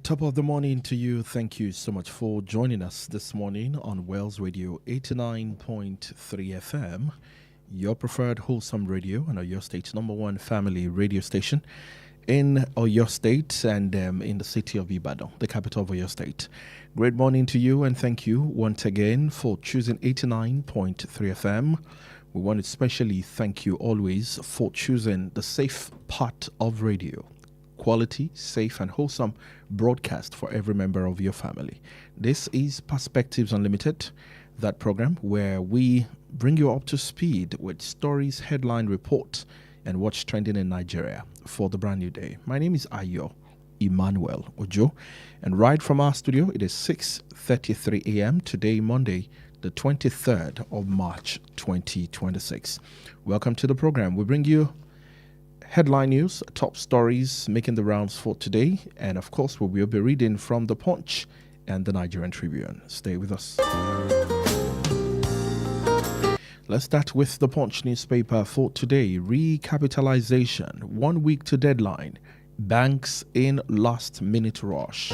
Top of the morning to you. Thank you so much for joining us this morning on Wells Radio 89.3 FM, your preferred wholesome radio and Oyo State's #1 family radio station in Oyo State and in the city of Ibadan, the capital of Oyo State. Great morning to you and thank you once again for choosing 89.3 FM. We want to especially thank you always for choosing the safe part of radio. Quality, safe and wholesome broadcast for every member of your family. This is Perspectives Unlimited, that program where we bring you up to speed with stories, headline reports, and what's trending in Nigeria for the brand new day. My name is Ayo Emmanuel Ojo, and right from our studio, it is 6:33 a.m. today, Monday, the 23rd of March, 2026. Welcome to the program. We bring you headline news, top stories making the rounds for today, and of course we will be reading from The Punch and the Nigerian Tribune. Stay with us. Let's start with The Punch newspaper for today. Recapitalization, 1 week to deadline. Banks in last-minute rush.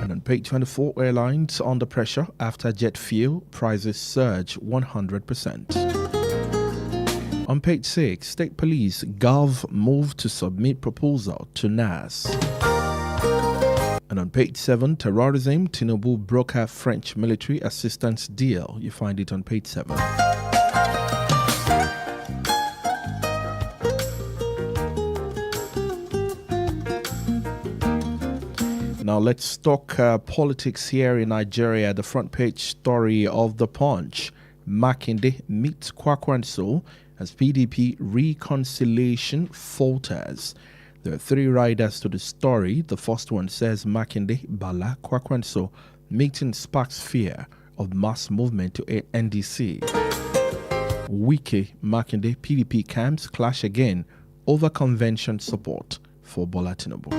And on page 24, airlines under pressure after jet fuel prices surge 100%. On page 6, State Police, Gov move to submit proposal to NAS. And on page 7, terrorism, Tinubu broker French military assistance deal. You find it on page 7. Now let's talk politics here in Nigeria. The front page story of The Punch. Makinde meets Kwakwanso as PDP reconciliation falters. There are 3 riders to the story. The first one says Makinde, Bala, Kwakwanso meeting sparks fear of mass movement to NDC. Wike, Makinde, PDP camps clash again over convention support for Bola Tinubu.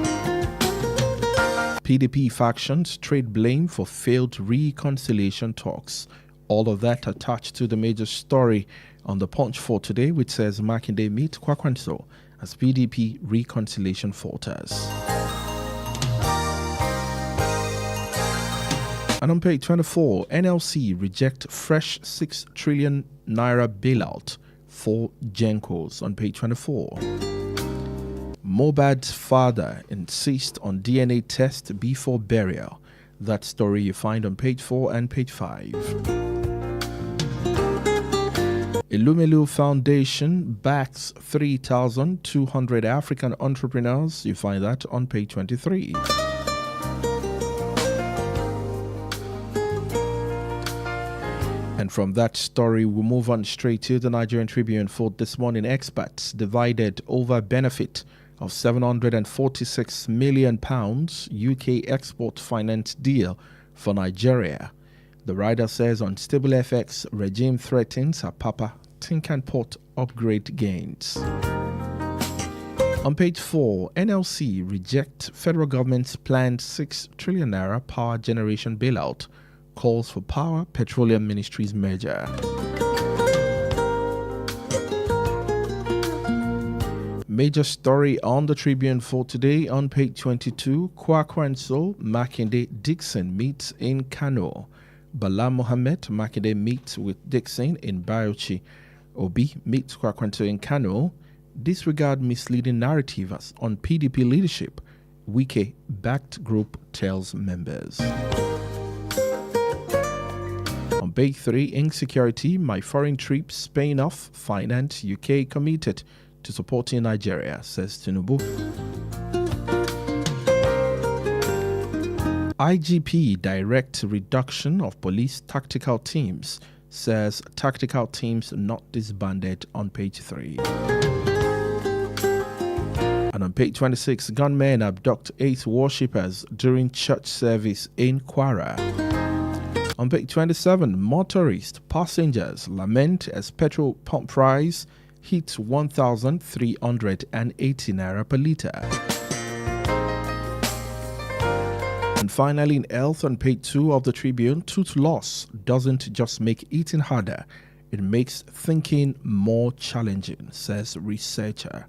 PDP factions trade blame for failed reconciliation talks. All of that attached to the major story on The Punch for today, which says Makinde meet Kwakwanso as PDP reconciliation falters. And on page 24, NLC reject fresh 6 trillion naira bailout for Gencos. On page 24. Mohbad's father insists on DNA test before burial. That story you find on page 4 and page 5. Ilumelu Foundation backs 3,200 African entrepreneurs. You find that on page 23. And from that story, we move on straight to the Nigerian Tribune for this morning. Experts divided over benefit of £746 million UK export finance deal for Nigeria. The rider says unstable FX regime threatens Apapa Tinkan Port upgrade gains. On page 4, NLC reject federal government's planned 6 trillion naira power generation bailout, calls for Power Petroleum Ministry's merger. Major story on the Tribune for today on page 22, Kwakwanso, Makinde, Dixon meets in Kano. Bala Mohammed, Makinde meets with Dixon in Bauchi. Obi meets Kwakwanso in Kano. Disregard misleading narratives on PDP leadership. Wike-backed group tells members. On page 3, insecurity, my foreign trips paying off, finance, UK committed to supporting Nigeria, says Tinubu. IGP direct reduction of police tactical teams, says tactical teams not disbanded on page 3. And on page 26, gunmen abduct 8 worshippers during church service in Kwara. On page 27, motorist passengers lament as petrol pump price hits 1,380 naira per litre. And finally, in health, on page 2 of the Tribune, tooth loss doesn't just make eating harder, it makes thinking more challenging, says researcher.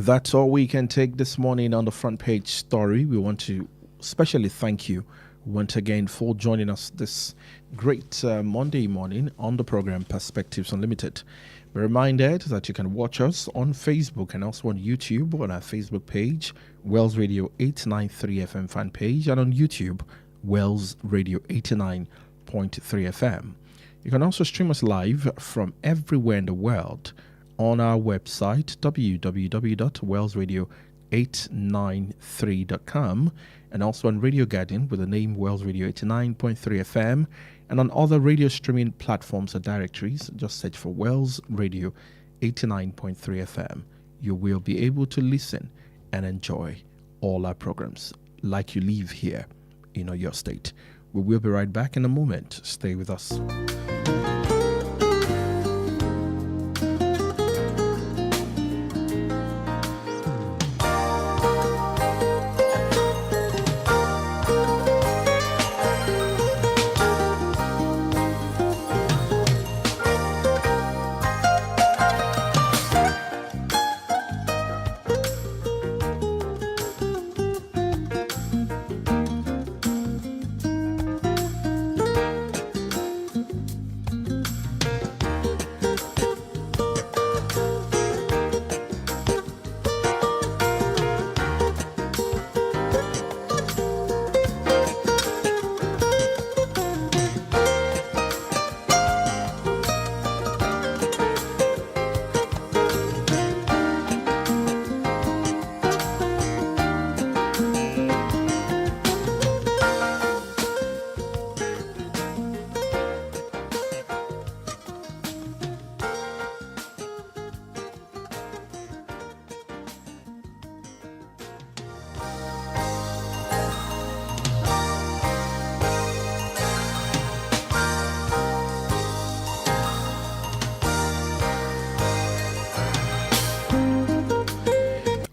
That's all we can take this morning on the front page story. We want to especially thank you once again for joining us this great Monday morning on the program Perspectives Unlimited. Be reminded that you can watch us on Facebook and also on YouTube on our Facebook page, Wells Radio 893 FM fan page, and on YouTube, Wells Radio 89.3 FM. You can also stream us live from everywhere in the world on our website, www.wellsradio893.com, and also on Radio Garden with the name Wells Radio 89.3 FM, and on other radio streaming platforms or directories. Just search for Wells Radio 89.3 FM. You will be able to listen and enjoy all our programs like you live here in your state. We will be right back in a moment. Stay with us.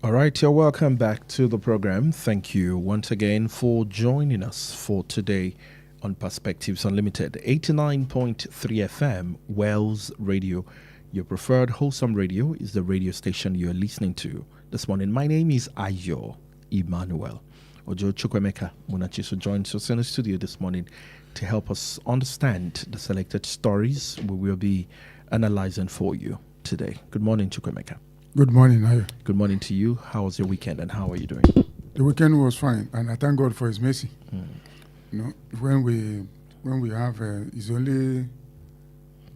All right, you're welcome back to the program. Thank you once again for joining us for today on Perspectives Unlimited, 89.3 FM, Wells Radio. Your preferred wholesome radio is the radio station you're listening to this morning. My name is Ayo Emmanuel. Ojo Chukwemeka Munachiso joins us in the studio this morning to help us understand the selected stories we will be analyzing for you today. Good morning, Chukwemeka. Good morning, Ayo. Good morning to you. How was your weekend and how are you doing? The weekend was fine, and I thank God for His mercy. You know, when we have, it's only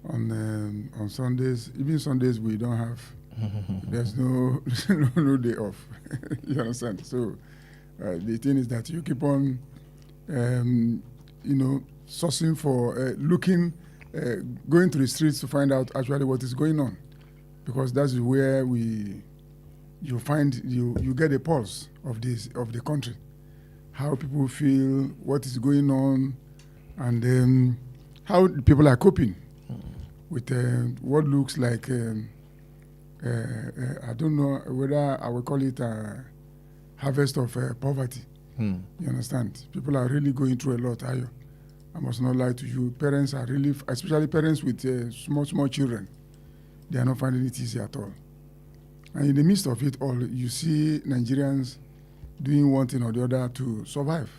on Sundays. Even Sundays we don't have. There's no day off. You understand? So the thing is that you keep on, sourcing for looking, going to the streets to find out actually what is going on. Because that's where you get a pulse of the country, how people feel, what is going on, and how people are coping with what looks like I don't know whether I will call it a harvest of poverty. You understand? People are really going through a lot. I must not lie to you. Parents are really, especially parents with small children. They are not finding it easy at all. And in the midst of it all, you see Nigerians doing one thing or the other to survive.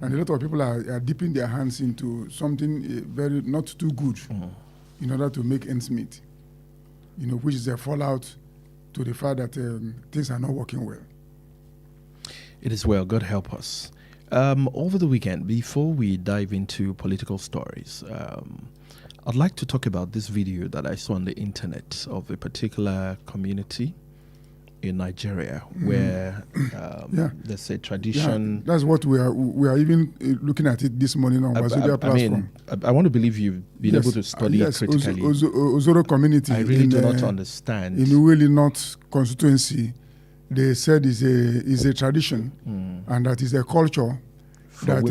And a lot of people are dipping their hands into something very not too good in order to make ends meet, which is a fallout to the fact that things are not working well. It is well. God help us. Over the weekend, before we dive into political stories, I'd like to talk about this video that I saw on the internet of a particular community in Nigeria where there's a tradition. Yeah, that's what we are even looking at it this morning on Wazobia platform. I want to believe you've been able to study it critically. Ozoro community. I really do not understand. In Uweli North constituency, they said is a tradition and that is a culture. That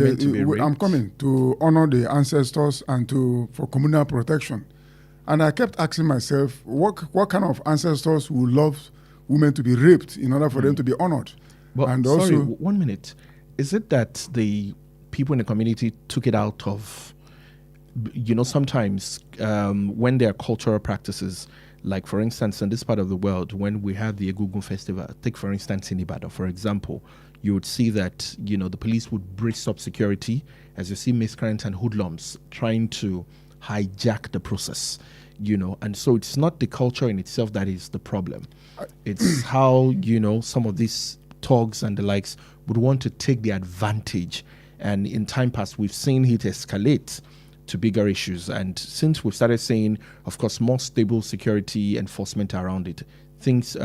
I'm coming to honor the ancestors and for communal protection. And I kept asking myself, what kind of ancestors would love women to be raped in order for them to be honored? But and sorry, also, 1 minute. Is it that the people in the community took it out of, sometimes when there are cultural practices, Like, for instance, in this part of the world, when we have the Egungun Festival, take, for instance, in Ibadan, for example, you would see that, the police would brace up security as you see miscreants and hoodlums trying to hijack the process, and so it's not the culture in itself that is the problem. It's how, some of these thugs and the likes would want to take the advantage. And in time past, we've seen it escalate to bigger issues. And since we've started seeing, of course, more stable security enforcement around it, things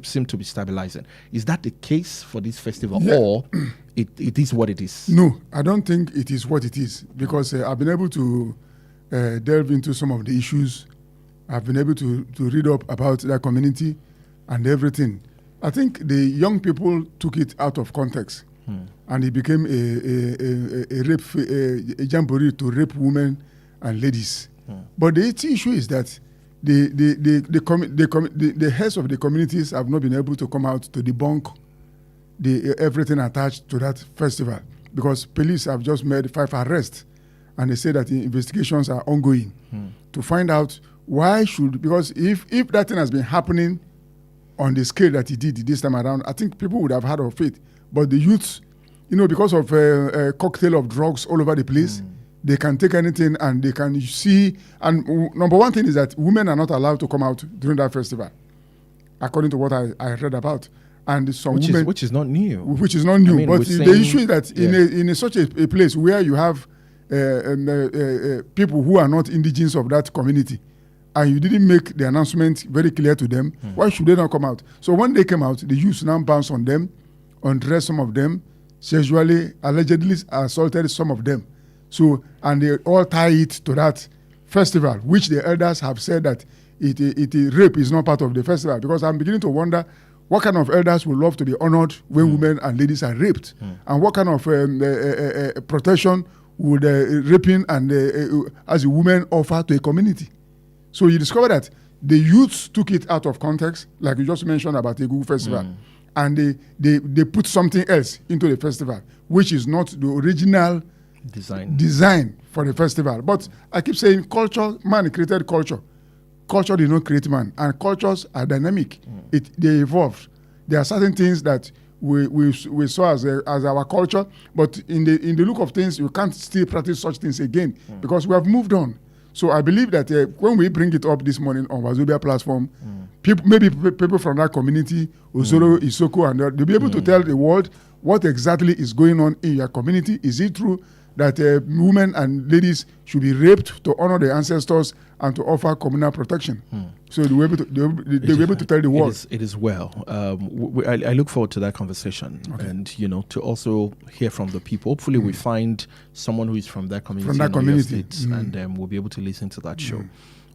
seem to be stabilizing. Is that the case for this festival, or it is what it is? No, I don't think it is what it is, because I've been able to delve into some of the issues. I've been able to read up about that community and everything. I think the young people took it out of context, and it became a jamboree to rape women and ladies. But the issue is that the heads of the communities have not been able to come out to debunk everything attached to that festival, because police have just made 5 arrests, and they say that the investigations are ongoing to find out because if that thing has been happening on the scale that he did this time around, I think people would have had of faith. But the youths, because of a cocktail of drugs all over the place, they can take anything and they can see. And number one thing is that women are not allowed to come out during that festival, according to what I read about. And some women, which is not new. Which is not new. I mean, but the issue is that in such a place where you have people who are not indigenous of that community, and you didn't make the announcement very clear to them, why should they not come out? So when they came out, the youth now bounced on them, undressed some of them, sexually, allegedly assaulted some of them. So, and they all tie it to that festival, which the elders have said that rape is not part of the festival. Because I'm beginning to wonder what kind of elders would love to be honored when women and ladies are raped, and what kind of protection would raping and as a woman offer to a community. So you discover that the youths took it out of context, like you just mentioned about the Google Festival, and they put something else into the festival, which is not the original design for the festival. But I keep saying culture, man created culture. Culture did not create man, and cultures are dynamic. They evolved. There are certain things that we saw as our culture, but in the look of things, you can't still practice such things again because we have moved on. So I believe that when we bring it up this morning on Wazobia platform, maybe people from that community, Usoro, Isoko, and they'll be able to tell the world what exactly is going on in your community. Is it true that women and ladies should be raped to honor their ancestors and to offer communal protection? So they'll be able to tell the world. It is well. I look forward to that conversation, and to also hear from the people. Hopefully, we find someone who is from that community, and we'll be able to listen to that show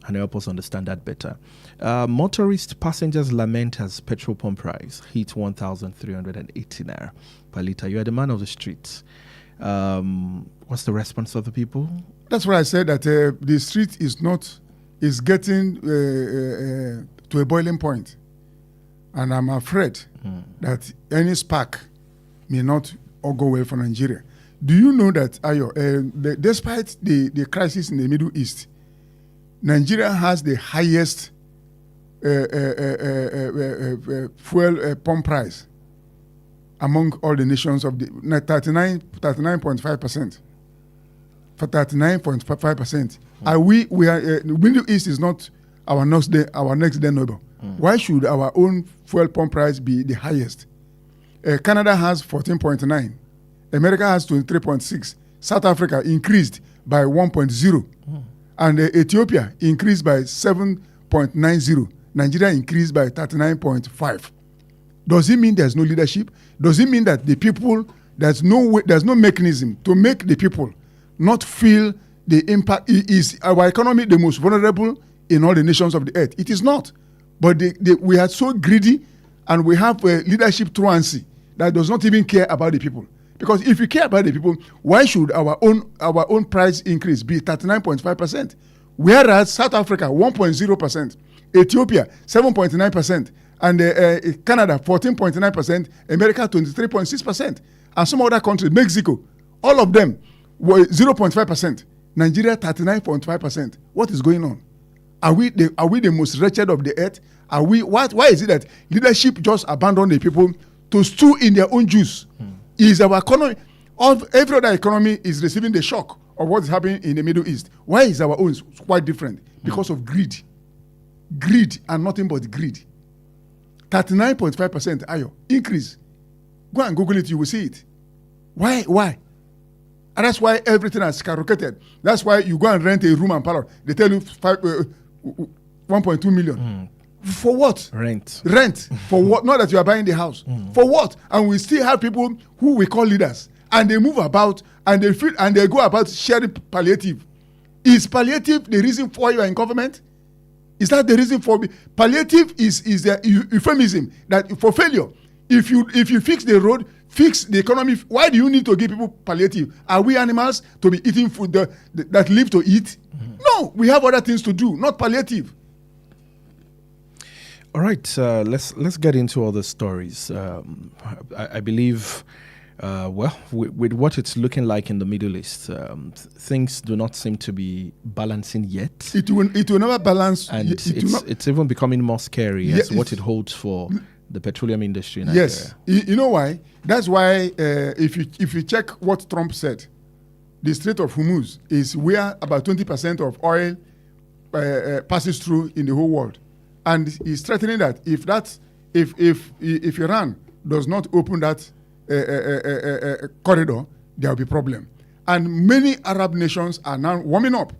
and help us understand that better. Motorist passengers lament as petrol pump price hit 1,380 naira per litre. You are the man of the streets. What's the response of the people? That's why I said that the street is getting to a boiling point, and I'm afraid that any spark may not all go well for Nigeria. Do you know that, Ayo, despite the crisis in the Middle East, Nigeria has the highest fuel pump price among all the nations of the 39.5%. For 39.5%. We are Middle East is not our next door neighbor. Why should our own fuel pump price be the highest? Canada has 14.9. America has 23.6. South Africa increased by 1.0. And Ethiopia increased by 7.90. Nigeria increased by 39.5. Does it mean there's no leadership? Does it mean that the people, there's no mechanism to make the people not feel the impact? Is our economy the most vulnerable in all the nations of the earth? It is not. But we are so greedy, and we have a leadership truancy that does not even care about the people. Because if you care about the people, why should our own price increase be 39.5%? Whereas South Africa, 1.0%, Ethiopia, 7.9%, and Canada, 14.9%, America, 23.6%, and some other countries, Mexico, all of them were 0.5%, Nigeria, 39.5%. What is going on? Are we the most wretched of the earth? Are we what? Why is it that leadership just abandon the people to stew in their own juice? Is our economy, every other economy is receiving the shock of what is happening in the Middle East? Why is our own quite different? Because of greed. Greed and nothing but greed. 39.5% ayo increase. Go and Google it, you will see it. Why? And that's why everything has skyrocketed. That's why you go and rent a room and parlor. They tell you 1.2 million. For what? Rent. For what? Not that you are buying the house. For what? And we still have people who we call leaders, and they move about and they feel and they go about sharing palliative. Is palliative the reason for you are in government? Is that the reason for palliative? Is the euphemism that for failure? If you fix the road, fix the economy, why do you need to give people palliative? Are we animals to be eating food that live to eat? No, we have other things to do, not palliative. All right, let's get into other stories. I believe, with what it's looking like in the Middle East, things do not seem to be balancing yet. It will never balance, and it's even becoming more scary as what it holds for the petroleum industry in Nigeria. Yes, you know why? That's why if you check what Trump said, the Strait of Hormuz is where about 20% of oil passes through in the whole world. And he's threatening that if Iran does not open that corridor, there will be problem. And many Arab nations are now warming up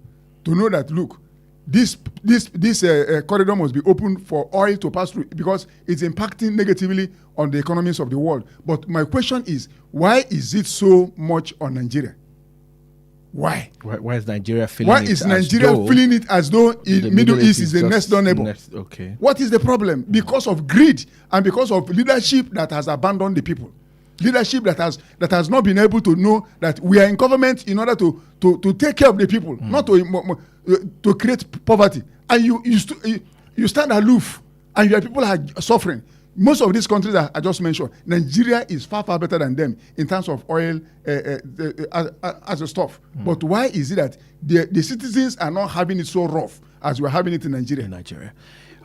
to know that, look, this corridor must be opened for oil to pass through because it's impacting negatively on the economies of the world. But my question is, why is it so much on Nigeria? Why? Why is Nigeria feeling Why is Nigeria feeling it as though the Middle East is the next door neighbor? Okay. What is the problem? Because of greed and because of leadership that has abandoned the people. Leadership that has not been able to know that we are in government in order to take care of the people, not to create poverty. And you stand aloof, and your people are suffering. Most of these countries that I just mentioned, Nigeria is far better than them in terms of oil as a stuff. But why is it that the citizens are not having it so rough as we're having it in Nigeria?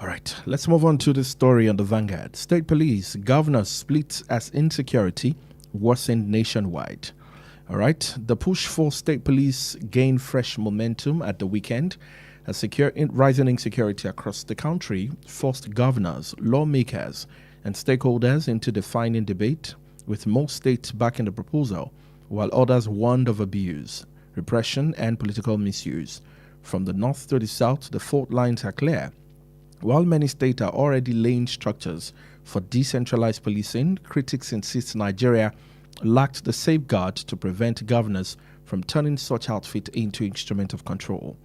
All right, let's move on to the story on the Vanguard. State police, governors split as insecurity worsened nationwide. All right, the push for state police gained fresh momentum at the weekend as rising insecurity across the country forced governors, lawmakers, and stakeholders into defining debate, with most states backing the proposal, while others warned of abuse, repression, and political misuse. From the north to the south, the fault lines are clear. While many states are already laying structures for decentralized policing, critics insist Nigeria lacked the safeguard to prevent governors from turning such outfit into instrument of control.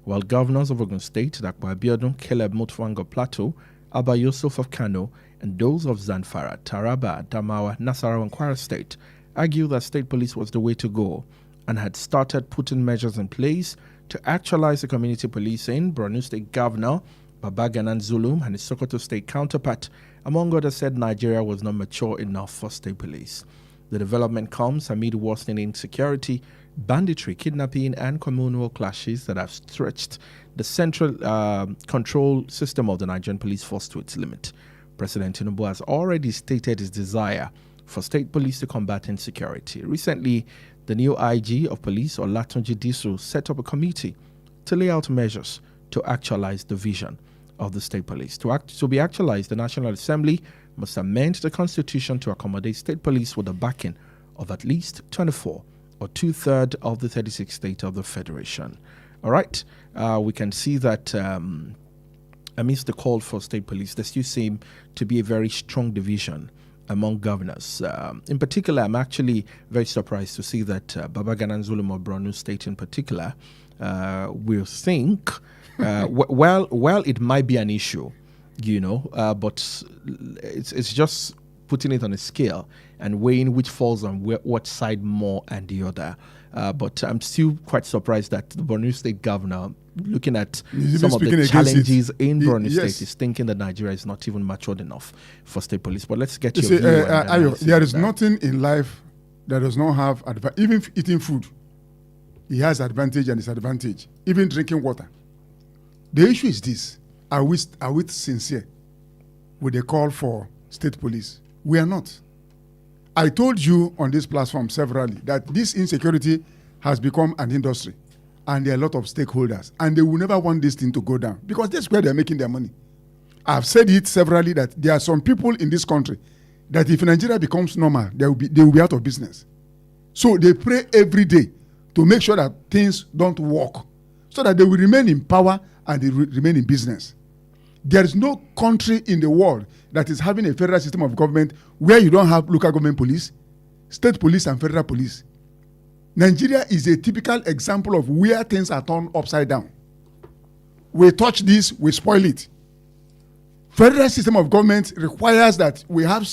While governors of Ogun State, Dakwa Abiodun, Caleb Mutfwang Plateau, Abba Yusuf of Kano, and those of Zamfara, Taraba, Adamawa, Nasarawa, and Kwara State argue that state police was the way to go and had started putting measures in place to actualize the community policing. Borno State Governor Babaganan Zulum and his Sokoto State counterpart, among others, said Nigeria was not mature enough for state police. The development comes amid worsening insecurity, banditry, kidnapping, and communal clashes that have stretched the central control system of the Nigerian police force to its limit. President Tinubu has already stated his desire for state police to combat insecurity. Recently, the new IG of police, Olatunji Disu, set up a committee to lay out measures to actualize the vision of the state police. To be actualized, the National Assembly must amend the constitution to accommodate state police with the backing of at least 24 or 2/3 of the 36 states of the Federation. All right, we can see that amidst the call for state police, there still seem to be a very strong division among governors. In particular, I'm actually very surprised to see that Babaganan Zulum of Borno State in particular will think, well, it might be an issue, but it's just putting it on a scale and weighing which falls on what side more and the other. But I'm still quite surprised that the Borno State governor, looking at some of the challenges in Borno State, is thinking that Nigeria is not even matured enough for state police. But let's get your view. There is nothing in life that does not have advantage. Even eating food, it has advantage and disadvantage. Even drinking water. The issue is this. Are we sincere with the call for state police? We are not. I told you on this platform severally that this insecurity has become an industry and there are a lot of stakeholders and they will never want this thing to go down because that's where they're making their money. I've said it severally that there are some people in this country that if Nigeria becomes normal, they will be out of business. So they pray every day to make sure that things don't work so that they will remain in power and they remain in business. There is no country in the world that is having a federal system of government where you don't have local government police, state police, and federal police. Nigeria is a typical example of where things are turned upside down. We touch this, we spoil it. Federal system of government requires that we have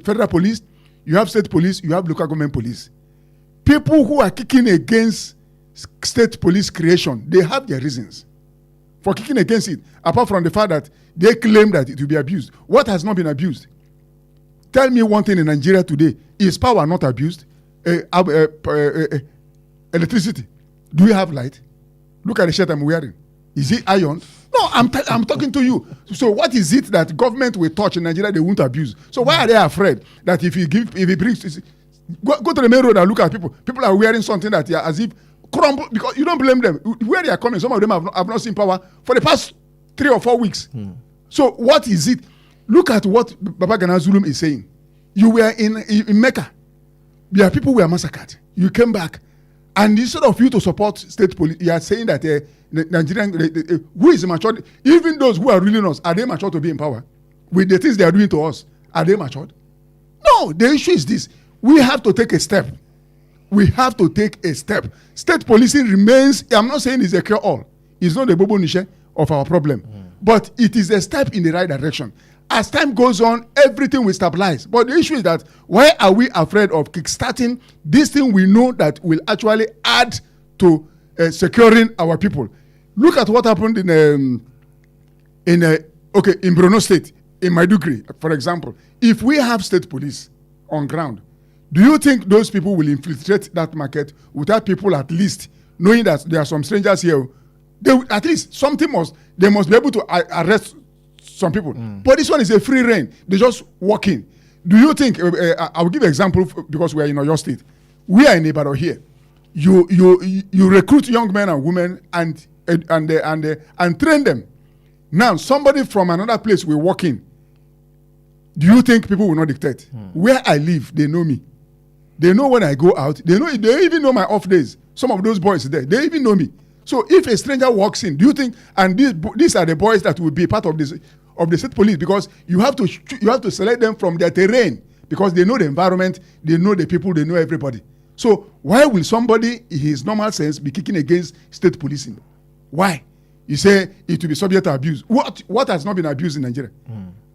federal police, you have state police, you have local government police. People who are kicking against state police creation, they have their reasons for kicking against it, apart from the fact that they claim that it will be abused. What has not been abused? Tell me one thing in Nigeria today. Is power not abused? Electricity. Do you have light? Look at the shirt I'm wearing. Is it iron? No, I'm talking to you. So what is it that government will touch in Nigeria they won't abuse? So why are they afraid that if he brings... Go to the main road and look at people. People are wearing something that are as if crumble, because you don't blame them. Where they are coming, some of them have not seen power for the past 3 or 4 weeks. So what is it? Look at what Baba Gana Zulum is saying. You were in Mecca. There are people who were massacred. You came back. And instead of you to support state police, you are saying that Nigerian, who is matured, even those who are ruling us, are they matured to be in power? With the things they are doing to us, are they matured? No, the issue is this. We have to take a step. We have to take a step. State policing remains, I'm not saying it's a cure-all. It's not the bobo niche of our problem. But it is a step in the right direction. As time goes on, everything will stabilize. But the issue is that why are we afraid of kickstarting this thing we know that will actually add to securing our people? Look at what happened in Borno State, in Maiduguri, for example. If we have state police on ground, do you think those people will infiltrate that market without people at least knowing that there are some strangers here? At least they must be able to arrest some people. But this one is a free reign. They just walk in. Do you think, I will give an example because we are in Oyo State. We are in Ibadan here. You recruit young men and women and train them. Now, somebody from another place will walk in. Do you think people will not dictate? Where I live, they know me. They know when I go out. They even know my off days. Some of those boys there, they even know me. So if a stranger walks in, do you think, and these are the boys that will be part of the state police, because you have to select them from their terrain, because they know the environment, they know the people, they know everybody. So why will somebody in his normal sense be kicking against state policing? Why? You say it will be subject to abuse. What has not been abused in Nigeria?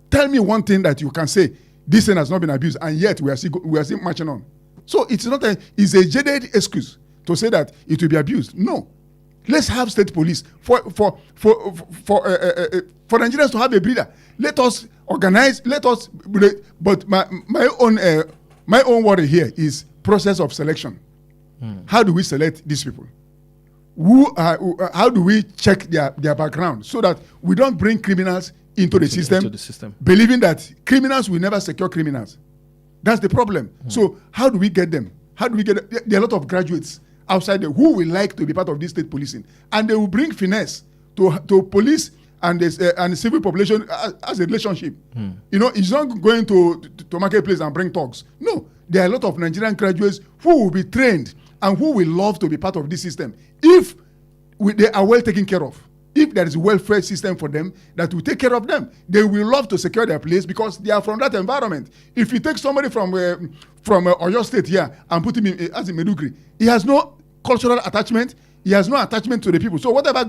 Tell me one thing that you can say this thing has not been abused, and yet we are still marching on. So it's a jaded excuse to say that it will be abused. No. Let's have state police for Nigerians to have a breather. Let us organize. But my own worry here is process of selection. How do we select these people? How do we check their background so that we don't bring criminals into the system, believing that criminals will never secure criminals? That's the problem. So how do we get them? There are a lot of graduates outside there who will like to be part of this state policing, and they will bring finesse to police and the civil population as a relationship. It's not going to marketplace and bring thugs. No, there are a lot of Nigerian graduates who will be trained and who will love to be part of this system if they are well taken care of. If there is a welfare system for them that will take care of them, they will love to secure their place because they are from that environment. If you take somebody from Oyo State here and put him as in Maiduguri, he has no cultural attachment, he has no attachment to the people. So whatever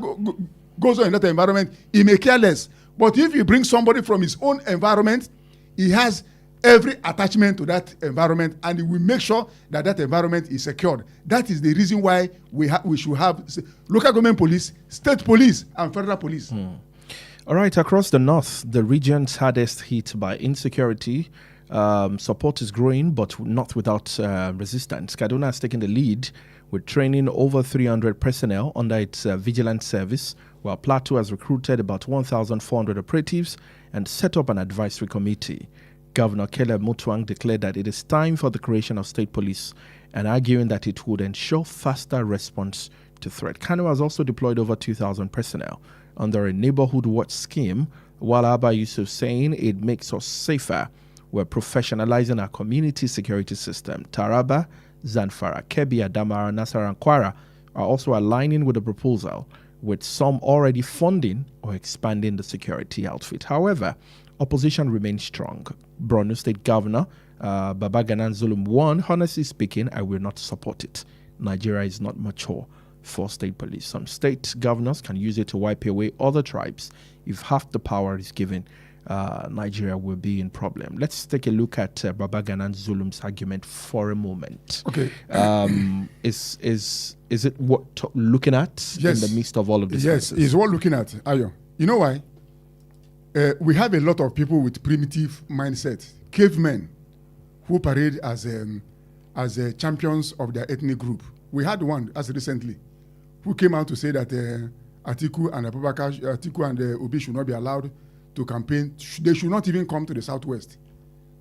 goes on in that environment, he may care less. But if you bring somebody from his own environment, he has every attachment to that environment, and he will make sure that that environment is secured. That is the reason why we should have local government police, state police, and federal police. All right, across the north, the region's hardest hit by insecurity. Support is growing, but not without resistance. Kaduna has taken the lead with training over 300 personnel under its vigilance service while Plateau has recruited about 1,400 operatives and set up an advisory committee. Governor Caleb Mutuang declared that it is time for the creation of state police and arguing that it would ensure faster response to threat. Kano has also deployed over 2,000 personnel under a neighborhood watch scheme, while Abba Yusuf saying it makes us safer. We're professionalizing our community security system. Taraba, Zamfara, Kebbi, Adamawa, Nasarawa, and Kwara are also aligning with the proposal, with some already funding or expanding the security outfit. However, opposition remains strong. Borno State Governor Babaganan Zulum warned, honestly speaking, I will not support it. Nigeria is not mature for state police. Some state governors can use it to wipe away other tribes. If half the power is given, Nigeria will be in problem. Let's take a look at Babaganan Zulum's argument for a moment. Okay. Is it worth looking at in the midst of all of this? Yes, it's worth looking at, Ayo. You know why? We have a lot of people with primitive mindset, cavemen, who parade as champions of their ethnic group. We had one as recently, who came out to say that Atiku and Obi should not be allowed to campaign. They should not even come to the southwest.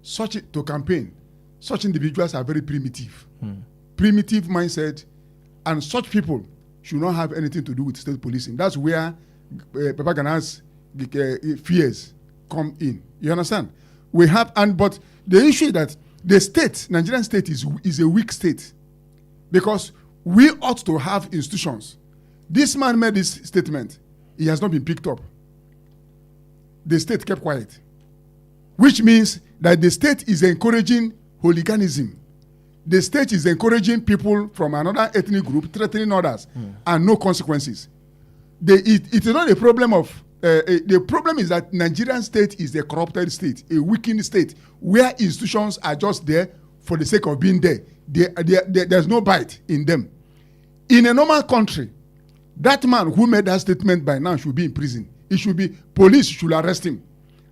To campaign. Such individuals are very primitive. Primitive mindset, and such people should not have anything to do with state policing. That's where Baba Gana's fears come in. You understand? But the issue is that the state, Nigerian state, is a weak state, because we ought to have institutions. This man made this statement. He has not been picked up. The state kept quiet, which means that the state is encouraging hooliganism. The state is encouraging people from another ethnic group threatening others, and no consequences. It is not a problem of the problem is that Nigerian state is a corrupted state, a weakened state, where institutions are just there for the sake of being there. There's no bite in them. In a normal country, that man who made that statement by now should be in prison. It should be, police should arrest him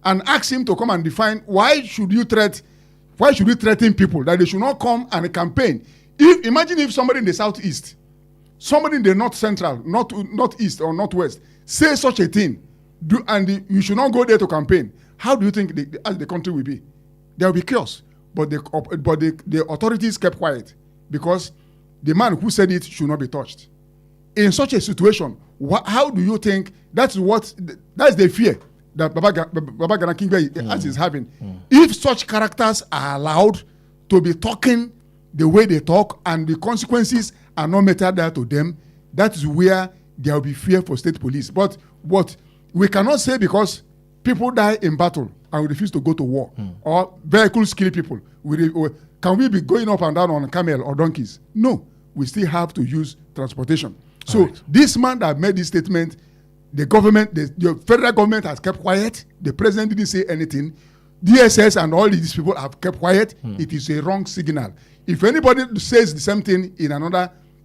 and ask him to come and define why should you threaten people that they should not come and campaign. Imagine if somebody in the southeast, somebody in the north central, northeast or northwest say such a thing, and you should not go there to campaign. How do you think the country will be? There will be chaos. But the authorities kept quiet, because the man who said it should not be touched. In such a situation, how do you think that's the fear that Baba Gana Kingbe is having? If such characters are allowed to be talking the way they talk and the consequences are not meted out to them, that is where there will be fear for state police. But what we cannot say, because people die in battle and we refuse to go to war, or vehicles kill people. Can we be going up and down on camel or donkeys? No, we still have to use transportation. So this man that made this statement, the federal government has kept quiet. The president didn't say anything. DSS and all these people have kept quiet. It is a wrong signal. If anybody says the same thing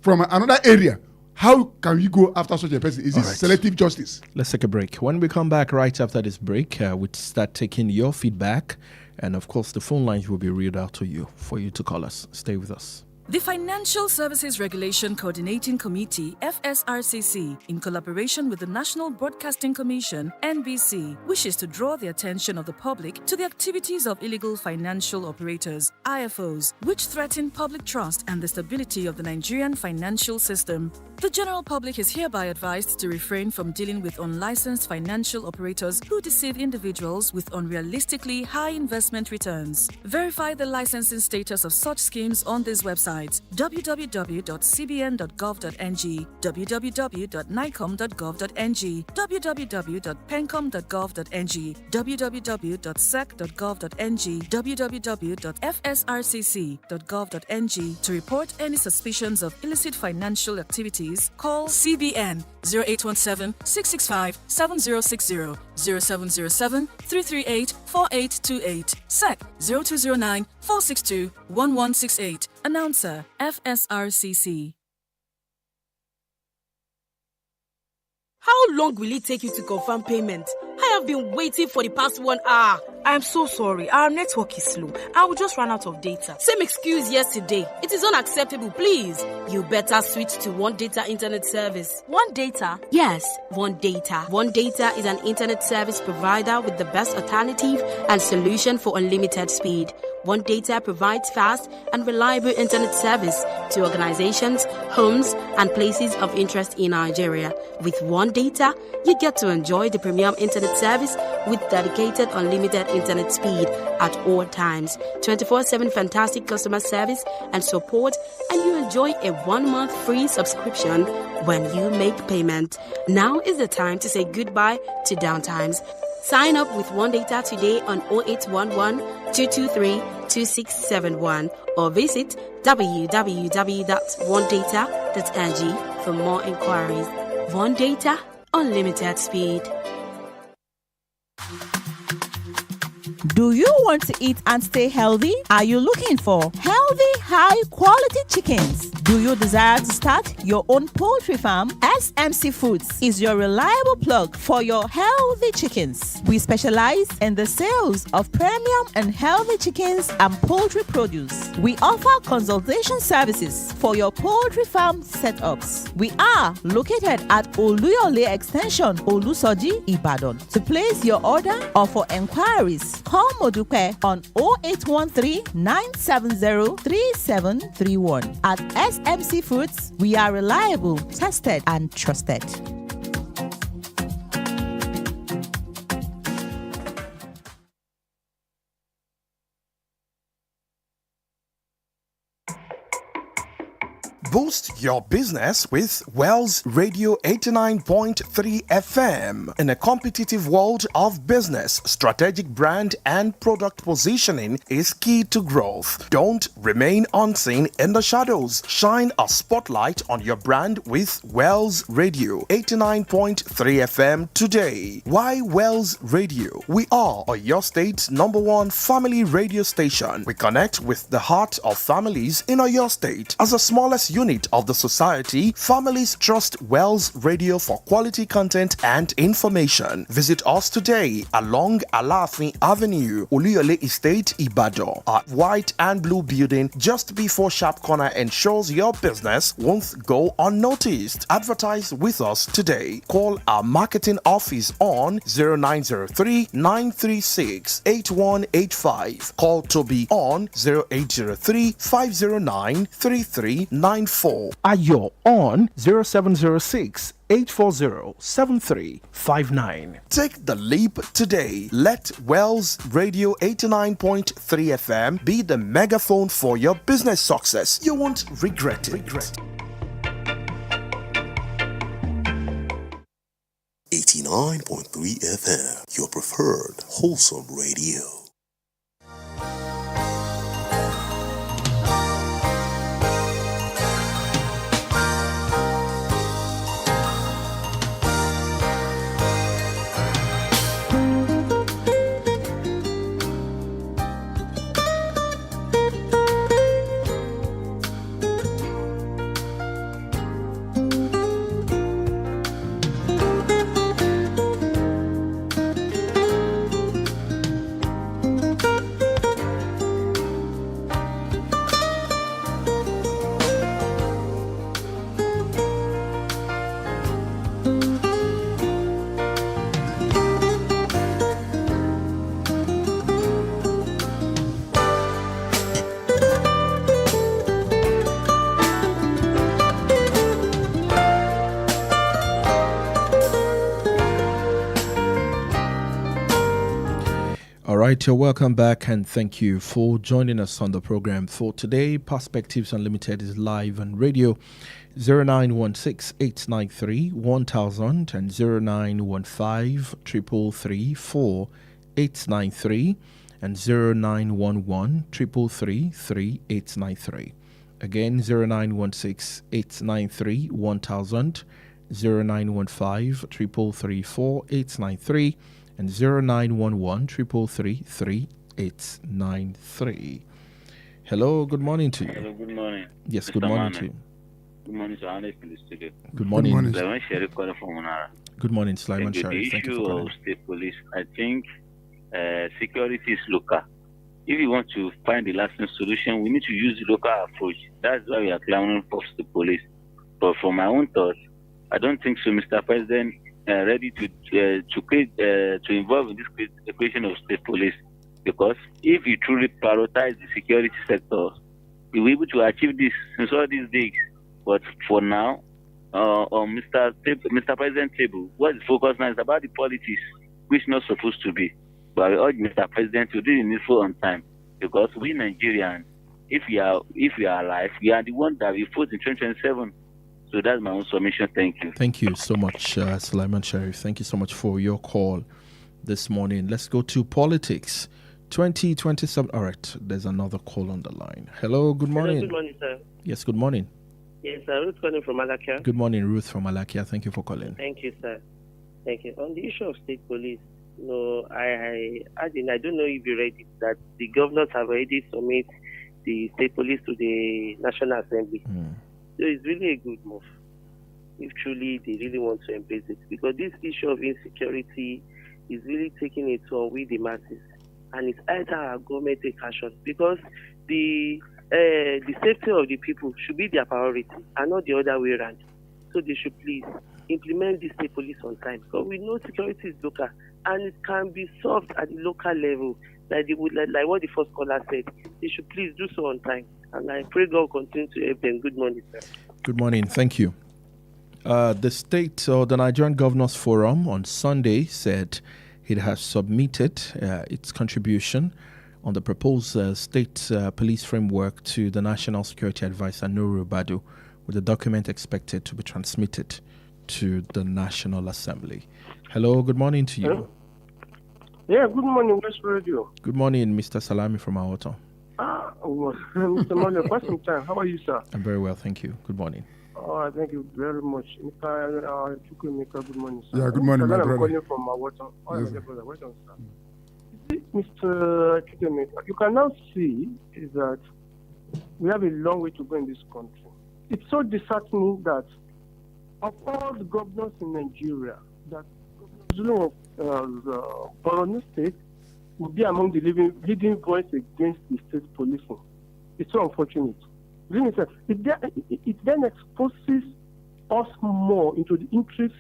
from another area, how can we go after such a person? Is this selective justice? Let's take a break. When we come back right after this break, we'll start taking your feedback. And of course, the phone lines will be read out to you for you to call us. Stay with us. The Financial Services Regulation Coordinating Committee, FSRCC, in collaboration with the National Broadcasting Commission, NBC, wishes to draw the attention of the public to the activities of illegal financial operators, IFOs, which threaten public trust and the stability of the Nigerian financial system. The general public is hereby advised to refrain from dealing with unlicensed financial operators who deceive individuals with unrealistically high investment returns. Verify the licensing status of such schemes on this website: www.cbn.gov.ng, www.nicom.gov.ng, www.pencom.gov.ng, www.sec.gov.ng, www.fsrcc.gov.ng. To report any suspicions of illicit financial activities, call CBN 0817-665-7060, 0707-338-4828, SEC 0209-462-1168. Announcer, FSRCC. How long will it take you to confirm payment? I have been waiting for the past 1 hour. I'm so sorry. Our network is slow. I will just run out of data. Same excuse yesterday. It is unacceptable, please. You better switch to One Data Internet Service. One Data? Yes, One Data. One Data is an internet service provider with the best alternative and solution for unlimited speed. One Data provides fast and reliable internet service to organizations, homes, and places of interest in Nigeria. With One Data, you get to enjoy the premium internet service with dedicated unlimited internet speed at all times, 24/7 fantastic customer service and support, and you enjoy a 1-month free subscription when you make payment. Now is the time to say goodbye to downtimes. Sign up with One Data today on 0811 223 2671 or visit www.onedata.ng for more inquiries. One Data, unlimited speed. Do you want to eat and stay healthy? Are you looking for healthy, high-quality chickens? Do you desire to start your own poultry farm? SMC Foods is your reliable plug for your healthy chickens. We specialize in the sales of premium and healthy chickens and poultry produce. We offer consultation services for your poultry farm setups. We are located at Oloyede Extension, Olusoji, Ibadan. To place your order or for enquiries, call Modupe on 0813 970 3731. At SMC Foods, we are reliable, tested, and trusted. Boost your business with Wells Radio 89.3 FM. In a competitive world of business, strategic brand and product positioning is key to growth. Don't remain unseen in the shadows. Shine a spotlight on your brand with Wells Radio 89.3 FM today. Why Wells Radio? We are your state's #1 family radio station. We connect with the heart of families in your state. As the smallest unit of the society, families trust Wells Radio for quality content and information. Visit us today along Alafin Avenue, Oloyede Estate, Ibadan. Our white and blue building just before Sharp Corner ensures your business won't go unnoticed. Advertise with us today. Call our marketing office on 0903 936 8185. Call Toby on 0803 509 3394. Ayo on 0706 840-7359. Take the leap today. Let Wells Radio 89.3 FM be the megaphone for your business success. You won't regret it. 89.3 FM, your preferred wholesome radio. Right, you're welcome back and thank you for joining us on the program for today. Perspectives Unlimited is live on radio 0916-893-1000 and 0915-333-4893 and 0911-333-3893. Again, 0916-893-1000, 0915-333-4893 and 0911-333-3893. Hello, good morning to you. Hello, good morning. Yes, Mr. good morning Mane. to you. Good morning, sir. Alex in the studio. Good morning. Good morning. Levan Sherry calling from Munara. Good morning, Sulaiman The Sharif. Thank you for issue calling. of state police, I think security is local. If you want to find the lasting solution, we need to use the local approach. That's why we are clamoring for the police. But from my own thoughts, I don't think so, Mr. President, ready to involve in this creation of state police. Because if you truly prioritize the security sector, you will be able to achieve this since all these days. But for now, on Mr. President table, what is focused now is about the politics, which is not supposed to be. But I urge Mr. President to do the needful on time, because we Nigerians, if we are alive, we are the one that will vote in 2027. So that's my own submission. Thank you. Thank you so much, Sulaiman Sharif. Thank you so much for your call this morning. Let's go to politics. 2027. All right, there's another call on the line. Hello, good morning. Hello, good morning, sir. Yes, good morning. Yes, Ruth calling from Alakia. Good morning, Ruth from Alakia. Thank you for calling. Thank you, sir. Thank you. On the issue of state police, no, I don't know if you read it, that the governors have already submitted the state police to the National Assembly. So it's really a good move, if truly they really want to embrace it. Because this issue of insecurity is really taking it on with the masses. And it's either our government take action, because the safety of the people should be their priority and not the other way around. So they should please implement the state police on time, because we know security is local and it can be solved at the local level, like what the first caller said. They should please do so on time, and I pray God continue to help them. Good morning, sir. Good morning. Thank you. The Nigerian Governors Forum on Sunday said it has submitted its contribution on the proposed state police framework to the National Security Advisor, Nuru Badu, with the document expected to be transmitted to the National Assembly. Hello, good morning to you. Hello? Yeah, good morning, West Radio. Good morning, Mr. Salami from Aoto. Mr. Manuel, quite some time. How are you, sir? I'm very well, thank you. Good morning. Oh, thank you very much. Mr. Chukwemeka, good morning, sir. Yeah, good morning, my brother. I'm calling from Aoto. Yes, My brother. Welcome, sir. Mr. Chukwemeka, you can now see is that we have a long way to go in this country. It's so disheartening that of all the governors in Nigeria, that Governor Zulu of Borno State will be among the leading voice against the state policing. It's so unfortunate. It then exposes us more into the interest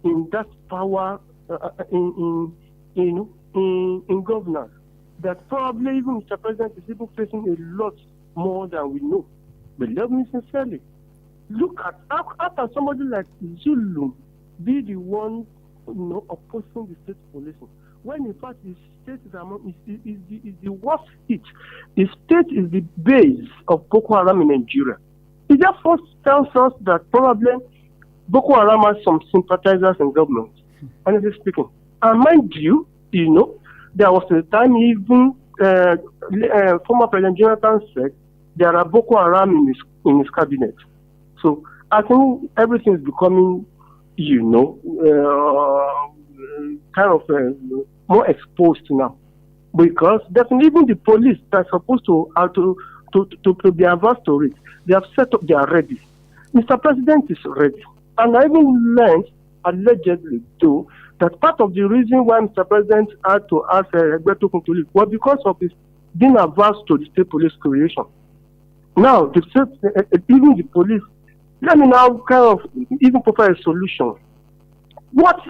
in that power in governance, that probably even Mr. President is even facing a lot more than we know. But let me sincerely, look at how can somebody like Zulu be the one opposing the state policing, when in fact the state is the worst hit. The state is the base of Boko Haram in Nigeria. It therefore tells us that probably Boko Haram has some sympathizers in government, honestly speaking. And mind you, there was a time even former President Jonathan said there are Boko Haram in his cabinet. So I think everything is becoming, kind of more exposed now, because definitely even the police that are supposed to be averse to it, they have set up, they are ready. Mr. President is ready, and I even learned allegedly too that part of the reason why Mr. President had to ask Egbeto to leave was because of his being averse to the state police creation. Now, even the police, let me now kind of even provide a solution. What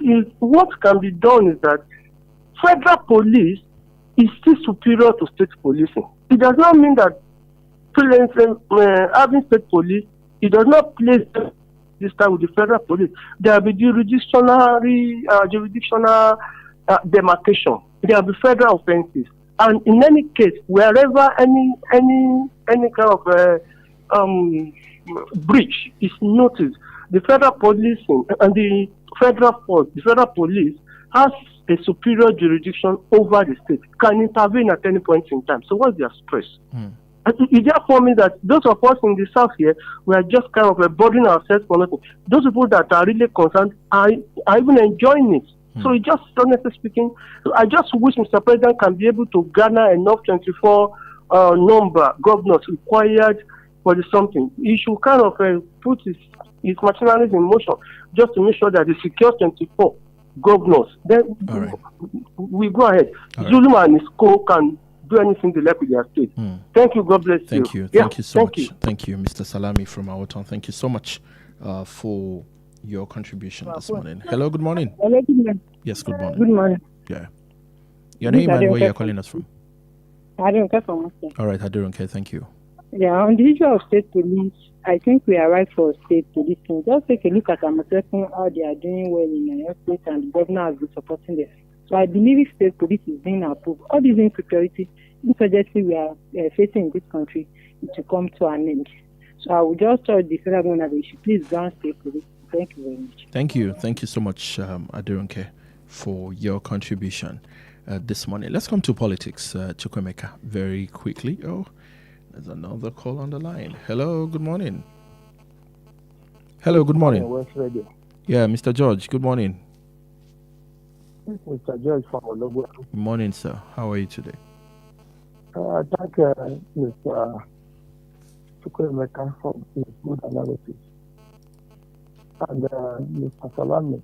can be done is that federal police is still superior to state policing. It does not mean that having state police, it does not place this time with the federal police. There will be jurisdictional demarcation. There will be federal offenses, and in any case, wherever any kind of breach is noticed, the federal policing and the federal police has a superior jurisdiction over the state, can intervene at any point in time. So what's their stress? It therefore means that those of us in the south here, we are just kind of burdening ourselves for nothing. Those people that are really concerned are even enjoying it. So it just, honestly speaking, I just wish Mr. President can be able to garner enough 24 number governors required for the something. He should kind of put his his machinery is in motion, just to make sure that they secure 24 governors. Then we go ahead. Zulu and his co can do anything they like with their state. Thank you. God bless you. Thank you. Thank you so much. Thank you, Mr. Salami from our town. Thank you so much for your contribution this morning. Hello, good morning. Hello, good morning. Yes, good morning. Good morning. Yeah. Your name and where you're calling us from? Adedamola from Moscow. All right, Adedamola, thank you. Yeah, on the issue of state police, I think we are right for state policing. Just take a look at Amotekun, how they are doing well in your state, and the governor has been supporting them. So I believe if state police is being approved, all these insecurity, insurgency we are facing in this country, it will come to an end. So I would just urge the federal government that they should please grant state police. Thank you very much. Thank you. Thank you so much, Adedamola, for your contribution this morning. Let's come to politics, Chukwemeka, very quickly. Oh, there's another call on the line. Hello, good morning. Hello, good morning. Yeah, Mr. George, good morning. Mr. George from Oloyede. Good morning, sir. How are you today? Thank Mr. Chukwemeka for his good analysis. And Mr. Salami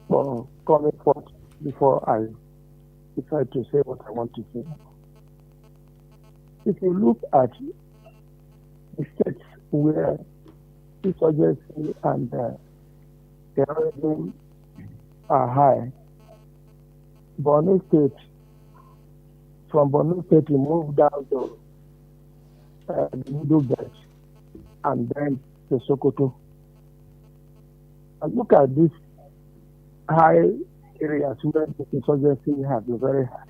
for coming forth before I decide to say what I want to say. If you look at the states where insurgency and terrorism are high, Borno State, from Borno State you move down to the Middle Belt and then to Sokoto. And look at these high areas where the insurgency has been very high.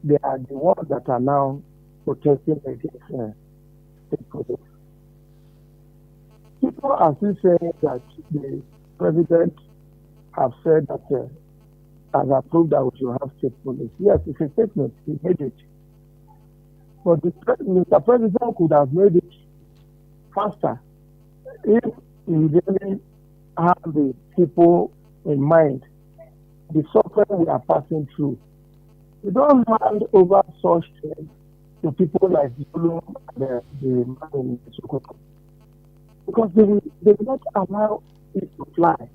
They are the ones that are now protesting against state police. People are still saying that the president have said that has approved that we should have state police. Yes, it's a statement. He made it. But Mr. President could have made it faster if he really had the people in mind, the suffering we are passing through. We don't hand over such things to people like Zulu and the man in Sokoto, because they will not allow it to fly.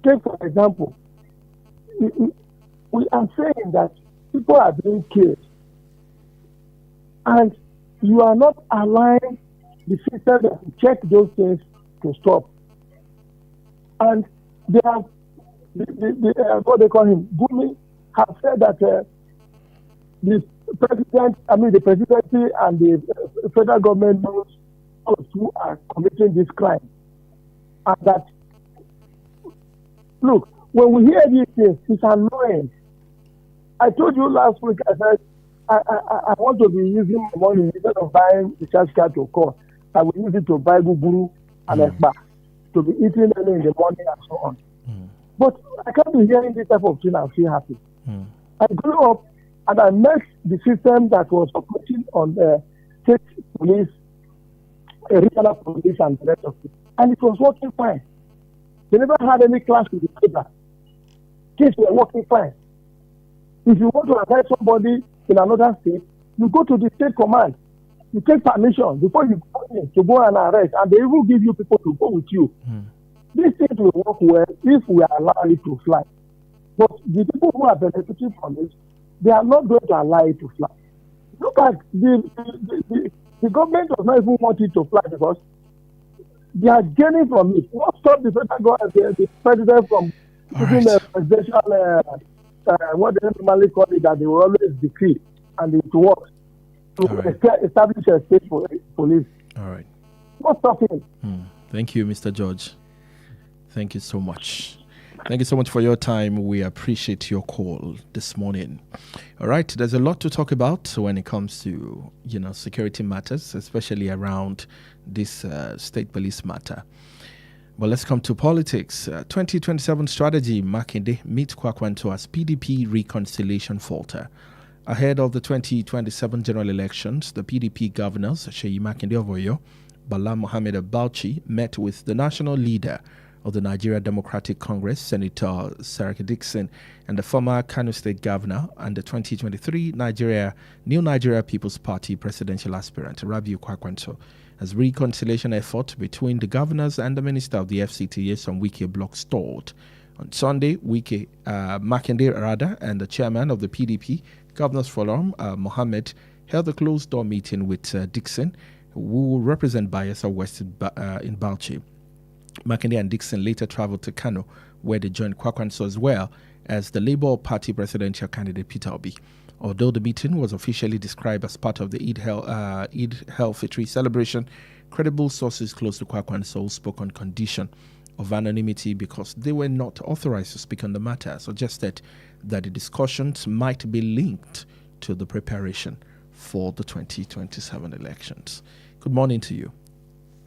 Take for example, we are saying that people are being killed, and you are not allowing the system to check those things to stop. And they have, what they call him, Gumi, have said that the presidency and the federal government knows those who are committing this crime. And that, look, when we hear these things, it's annoying. I told you last week, I said, I want to be using my money instead of buying the charge card to call. I will use it to buy Guguru and Ekba, to be eating early in the morning and so on. But I can't be hearing this type of thing and feel happy. I grew up and I met the system that was operating on the state police, regional police, and the rest of it. And it was working fine. They never had any clash with the other. Things were working fine. If you want to arrest somebody in another state, you go to the state command. You take permission before you go in to go and arrest, and they even give you people to go with you. These things will work well if we allow it to fly. But the people who are benefiting from this, they are not going to allow it to fly. Look at the government does not even want it to fly because they are gaining from it. What stopped the federal government, the president from putting a presidential, what they normally call it, that they will always decree, and it works to establish a state police. All right. What's stopping? Thank you, Mr. George. Thank you so much. Thank you so much for your time. We appreciate your call this morning. All right, there's a lot to talk about when it comes to, security matters, especially around this state police matter. But let's come to politics. 2027 strategy, Makinde meet Kwakwanto as PDP reconciliation falter. Ahead of the 2027 general elections, the PDP governors, Seyi Makinde of Oyo, Bala Mohammed Bauchi, met with the national leader of the Nigeria Democratic Congress, Senator Saraki Dixon, and the former Kano State Governor and the 2023 New Nigeria People's Party presidential aspirant, Rabiu Kwakwanto. as reconciliation effort between the governors and the minister of the FCT some Wike block stalled. On Sunday, Makinde and the chairman of the PDP Governors Forum, Mohammed, held a closed-door meeting with Dixon, who will represent Bayelsa West in Bauchi. Makinde and Dixon later traveled to Kano, where they joined Kwakwanso as well as the Labour Party presidential candidate Peter Obi. Although the meeting was officially described as part of the Eid Fitri celebration, credible sources close to Kwakwanso spoke on condition of anonymity because they were not authorized to speak on the matter, suggested that the discussions might be linked to the preparation for the 2027 elections. Good morning to you.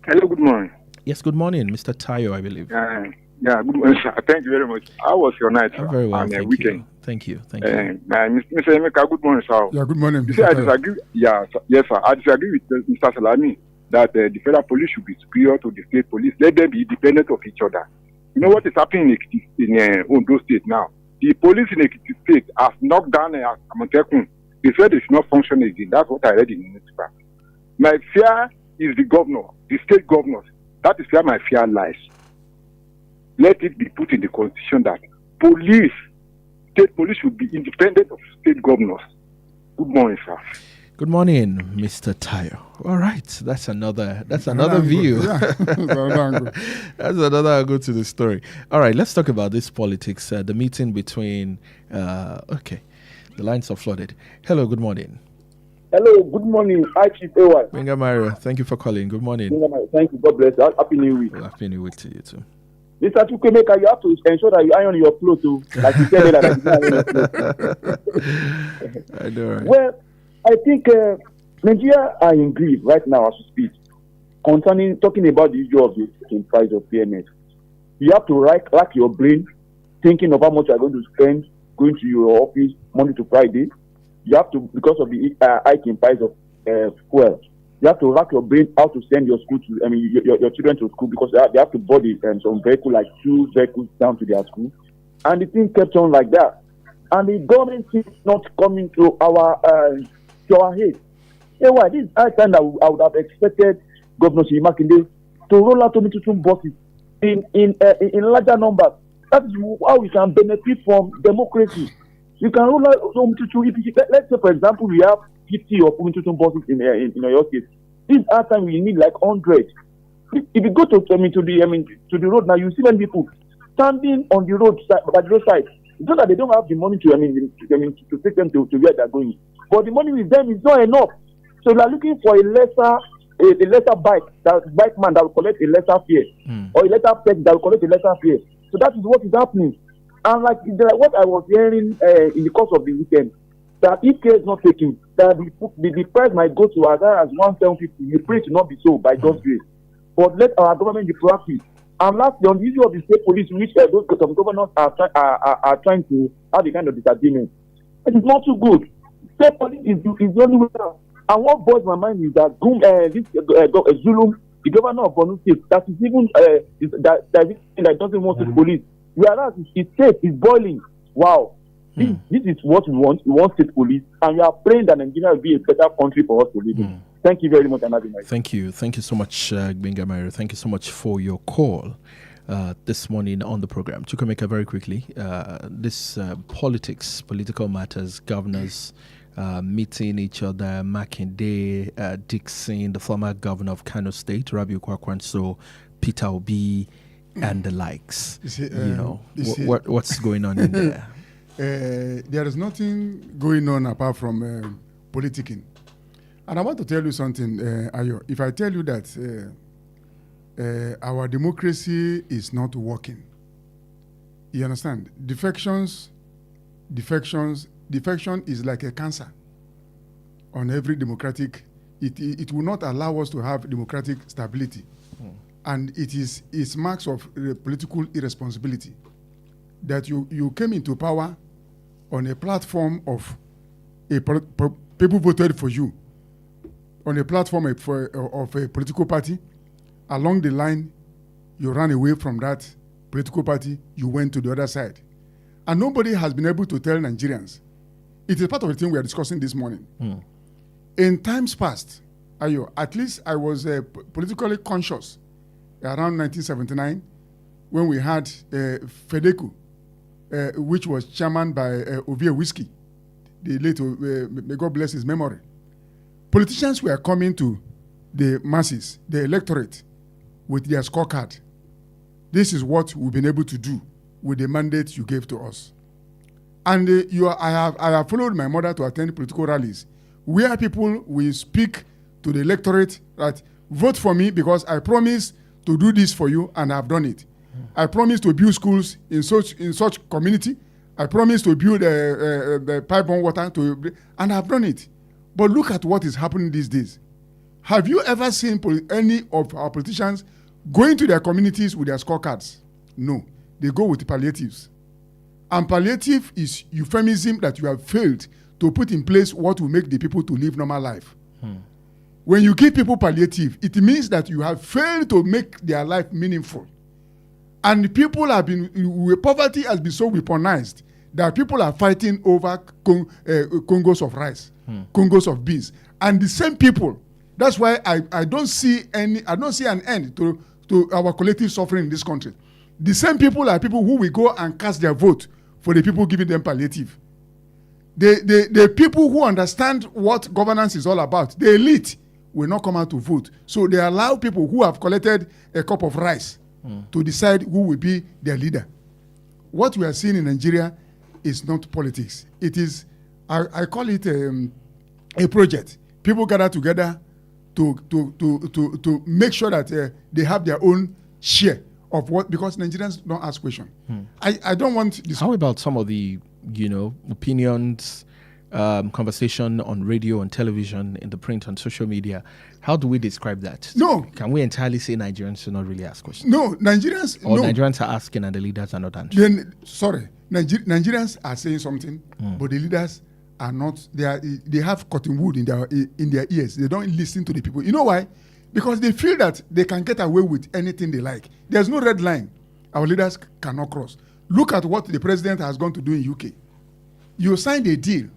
Hello, good morning. Yes, good morning, Mr. Tayo, I believe. Yeah, good morning, sir. Thank you very much. How was your night, sir? Very well, and thank you. Thank you. Mr. Emeka, good morning, sir. Yeah, good morning, Mr. I disagree. Yes, sir. I disagree with Mr. Salami that the federal police should be superior to the state police. Let them be independent of each other. You know what is happening in Ondo State now? The police in Ekiti State has knocked down Amotekun. They said they should not function again. That's what I read in the newspaper. My fear is the governor, the state governors. That is where my fear lies. Let it be put in the constitution that state police should be independent of state governors. Good morning, sir. Good morning, Mr. Tayo. All right, that's another view. Yeah. That's another angle to the story. All right, let's talk about this politics. The meeting between. The lines are flooded. Hello, good morning. Hello, good morning. Hi, Chief AY. Benga Mario, thank you for calling. Good morning. Thank you. God bless you. Happy New Week. Well, Happy New Week to you too. Mr. Chukwemeka, you have to ensure that you iron your clothes too. Like you said that. I know, right? Well, I think Nigeria are in grief right now as we speak concerning talking about the issue of the price of PMS. You have to rack your brain thinking of how much you are going to spend going to your office Monday to Friday. You have to, because of the hike in price of fuel, you have to rack your brain how to send your children to school because they have to board some vehicle, like 2 vehicles down to their school. And the thing kept on like that. And the government is not coming to our head. Anyway, this is the time that I would have expected Governor Makinde to roll out some buses in larger numbers. That is how we can benefit from democracy. You can roll out let's say, for example, we have 50 or 22 buses in your state. This time we need like 100. If you go to the road now, you see many people standing on the road side, by the roadside. It's not that they don't have the money to take them to where they're going, but the money with them is not enough. So they are looking for a lesser bike man that will collect a lesser fare, or a lesser pet that will collect a lesser fare. So that is what is happening. And like what I was hearing in the course of the weekend, that if care is not taken, that the price might go to as high as 1,750. We pray to not be so by God's grace. But let our government be proactive. And lastly, on the issue of the state police, which some governors are trying to have a kind of disagreement, it is not too good. State police is the only way out. And what boils my mind is that Zulum, the governor of Borno State, that is even that doesn't want the police. Whereas his state is boiling. Wow. This is what we want. We want state police, and we are praying that Nigeria will be a better country for us to live in. Thank you very much, and have a nice day. Thank you so much, Benga Mario. Thank you so much for your call this morning on the program. Chukwemeka, very quickly, this political matters, governors meeting each other, Makinde, Dixon, the former governor of Kano State, Rabiu Kwakwanso, Peter Obi, and the likes. What's going on in there? There is nothing going on apart from politicking. And I want to tell you something, Ayo. If I tell you that our democracy is not working, you understand? Defection is like a cancer on every democratic. It will not allow us to have democratic stability. And it's marks of political irresponsibility that you came into power on a platform of people voted for you, on a platform of a political party. Along the line, you ran away from that political party, you went to the other side. And nobody has been able to tell Nigerians. It is part of the thing we are discussing this morning. In times past, At least I was politically conscious around 1979 when we had FEDECO, which was chairman by Ovie Whiskey, the late, may God bless his memory. Politicians were coming to the masses, the electorate, with their scorecard. This is what we've been able to do with the mandate you gave to us. And I have followed my mother to attend political rallies where people will speak to the electorate that vote for me because I promise to do this for you, and I've done it. I promise to build schools in such community. I promise to build the pipe-borne water, and I've done it. But look at what is happening these days. Have you ever seen any of our politicians going to their communities with their scorecards? No. They go with palliatives. And palliative is euphemism that you have failed to put in place what will make the people to live normal life. When you give people palliative, it means that you have failed to make their life meaningful. And people have been, poverty has been so weaponized that people are fighting over Congos of rice, Congos of beans. And the same people, that's why I don't see an end to our collective suffering in this country. The same people are people who will go and cast their vote for the people giving them palliative. The people who understand what governance is all about, the elite, will not come out to vote. So they allow people who have collected a cup of rice to decide who will be their leader. What we are seeing in Nigeria is not politics. It is, I call it a project. People gather together to make sure that they have their own share of what, because Nigerians don't ask questions. I don't want this. How about some of the, opinions, conversation on radio and television, in the print and social media? How do we describe that? No. Can we entirely say Nigerians do not really ask questions? No, Nigerians. Or no. Nigerians are asking and the leaders are not answering? Nigerians are saying something, but the leaders are not. They have cotton wood in their ears. They don't listen to the people. You know why? Because they feel that they can get away with anything they like. There's no red line our leaders cannot cross. Look at what the president has gone to do in UK. You signed a deal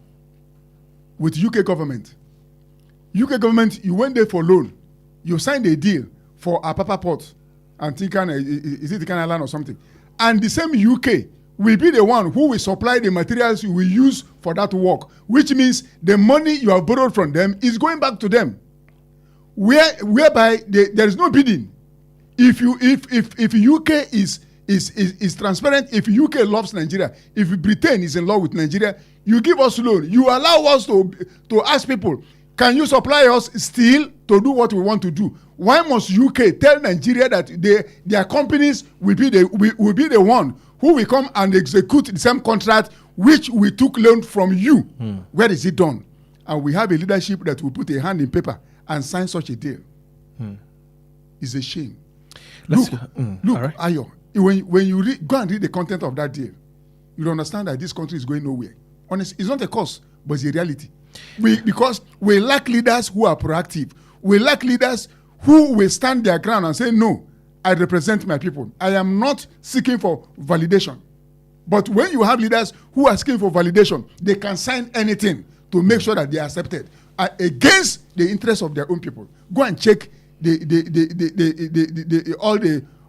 with UK government. UK government, you went there for loan. You signed a deal for Apapa Port and is it Tican Island or something? And the same UK will be the one who will supply the materials you will use for that work, which means the money you have borrowed from them is going back to them. Whereby there is no bidding. If UK is transparent, if UK loves Nigeria, if Britain is in love with Nigeria, you give us loan. You allow us to ask people, can you supply us steel to do what we want to do? Why must UK tell Nigeria that their companies will be the one who will come and execute the same contract which we took loan from you? Where is it done? And we have a leadership that will put a hand in paper and sign such a deal. It's a shame. Look, right. Ayo, when you go and read the content of that deal, you'll understand that this country is going nowhere. Honestly, it's not a cause, but it's a reality. Because we lack leaders who are proactive. We lack leaders who will stand their ground and say, no, I represent my people. I am not seeking for validation. But when you have leaders who are seeking for validation, they can sign anything to make sure that they are accepted against the interests of their own people. Go and check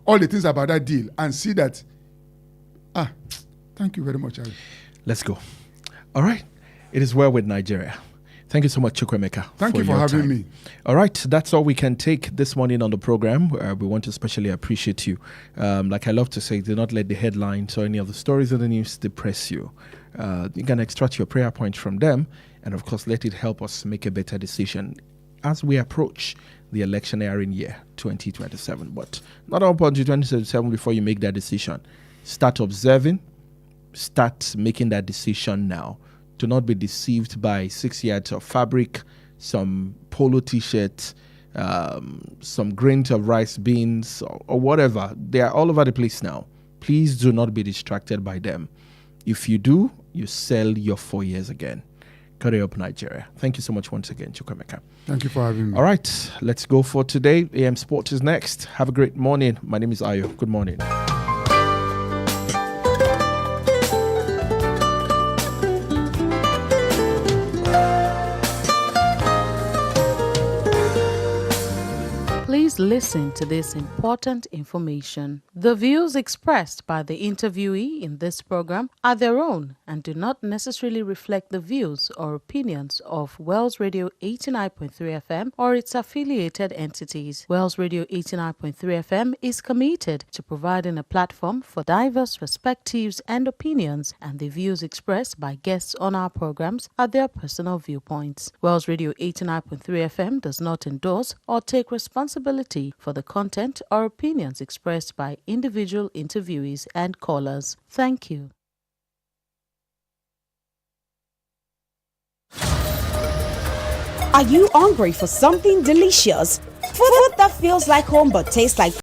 all the things about that deal and see that. Thank you very much, Ari. Let's go. All right. It is well with Nigeria. Thank you so much, Chukwemeka. Thank you for having me. All right. That's all we can take this morning on the program. We want to especially appreciate you. Like I love to say, do not let the headlines or any of the stories in the news depress you. You can extract your prayer points from them and, of course, let it help us make a better decision as we approach the electioneering year 2027. But not up until 2027 before you make that decision. Start observing. Start making that decision now. Do not be deceived by 6 yards of fabric, some polo t-shirts, some grains of rice beans, or whatever. They are all over the place now. Please do not be distracted by them. If you do, you sell your 4 years again. Carry up, Nigeria. Thank you so much once again, Chukwemeka. Thank you for having me. All right, let's go for today. AM Sports is next. Have a great morning. My name is Ayo. Good morning. Please listen to this important information. The views expressed by the interviewee in this program are their own and do not necessarily reflect the views or opinions of Wells Radio 89.3 FM or its affiliated entities. Wells Radio 89.3 FM is committed to providing a platform for diverse perspectives and opinions, and the views expressed by guests on our programs are their personal viewpoints. Wells Radio 89.3 FM does not endorse or take responsibility for the content or opinions expressed by individual interviewees and callers. Thank you. Are you hungry for something delicious? Food that feels like home but tastes like